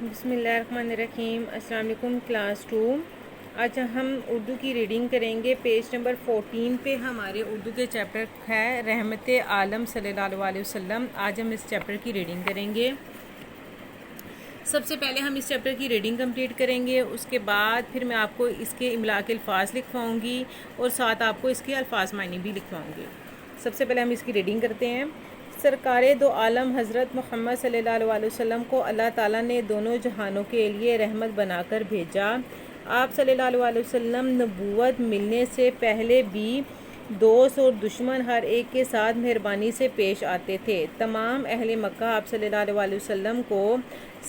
بسم اللہ الرحمن الرحیم۔ السلام علیکم کلاس 2۔ آج ہم اردو کی ریڈنگ کریں گے۔ پیج نمبر 14 پہ ہمارے اردو کے چیپٹر ہے رحمت عالم صلی اللہ علیہ وسلم۔ آج ہم اس چیپٹر کی ریڈنگ کریں گے۔ سب سے پہلے ہم اس چیپٹر کی ریڈنگ کمپلیٹ کریں گے، اس کے بعد پھر میں آپ کو اس کے املا کے الفاظ لکھواؤں گی اور ساتھ آپ کو اس کے الفاظ معنی بھی لکھواؤں گی۔ سب سے پہلے ہم اس کی ریڈنگ کرتے ہیں۔ سرکار دو عالم حضرت محمد صلی اللہ علیہ وسلم کو اللہ تعالیٰ نے دونوں جہانوں کے لیے رحمت بنا کر بھیجا۔ آپ صلی اللہ علیہ وسلم نبوت ملنے سے پہلے بھی دوست اور دشمن ہر ایک کے ساتھ مہربانی سے پیش آتے تھے۔ تمام اہل مکہ آپ صلی اللہ علیہ وسلم کو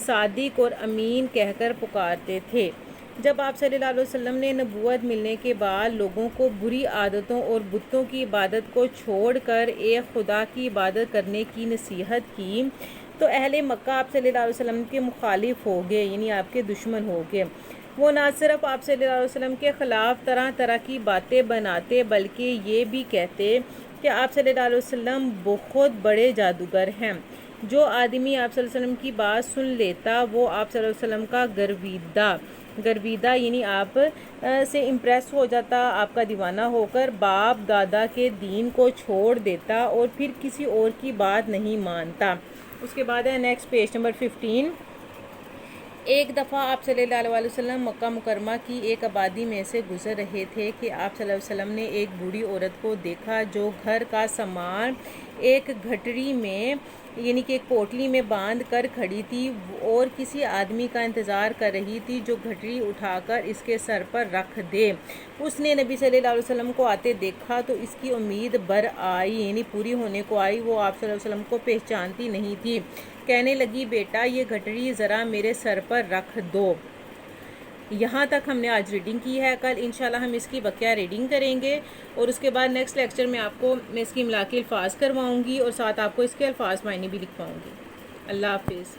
صادق اور امین کہہ کر پکارتے تھے۔ جب آپ صلی اللہ علیہ وسلم نے نبوت ملنے کے بعد لوگوں کو بری عادتوں اور بتوں کی عبادت کو چھوڑ کر ایک خدا کی عبادت کرنے کی نصیحت کی تو اہل مکہ آپ صلی اللہ علیہ وسلم کے مخالف ہو گئے، یعنی آپ کے دشمن ہو گئے۔ وہ نہ صرف آپ صلی اللہ علیہ وسلم کے خلاف طرح طرح کی باتیں بناتے بلکہ یہ بھی کہتے کہ آپ صلی اللہ علیہ وسلم بہت بڑے جادوگر ہیں۔ جو آدمی آپ صلی اللہ علیہ وسلم کی بات سن لیتا وہ آپ صلی اللہ علیہ وسلم کا گرویدہ یعنی آپ سے امپریس ہو جاتا، آپ کا دیوانہ ہو کر باپ دادا کے دین کو چھوڑ دیتا اور پھر کسی اور کی بات نہیں مانتا۔ اس کے بعد ہے نیکسٹ پیج نمبر 15۔ ایک دفعہ آپ صلی اللہ علیہ وسلم مکہ مکرمہ کی ایک آبادی میں سے گزر رہے تھے کہ آپ صلی اللہ علیہ وسلم نے ایک بوڑھی عورت کو دیکھا جو گھر کا سامان ایک گھٹڑی میں یعنی کہ ایک پوٹلی میں باندھ کر کھڑی تھی اور کسی آدمی کا انتظار کر رہی تھی جو گھٹڑی اٹھا کر اس کے سر پر رکھ دے۔ اس نے نبی صلی اللہ علیہ وسلم کو آتے دیکھا تو اس کی امید بر آئی یعنی پوری ہونے کو آئی۔ وہ آپ صلی اللہ علیہ وسلم کو پہچانتی نہیں تھی۔ کہنے لگی، بیٹا یہ گھٹڑی ذرا میرے سر پر رکھ دو۔ یہاں تک ہم نے آج ریڈنگ کی ہے۔ کل انشاءاللہ ہم اس کی بقیہ ریڈنگ کریں گے اور اس کے بعد نیکسٹ لیکچر میں آپ کو میں اس کی املا کے الفاظ کرواؤں گی اور ساتھ آپ کو اس کے الفاظ معنی بھی لکھواؤں گی۔ اللہ حافظ۔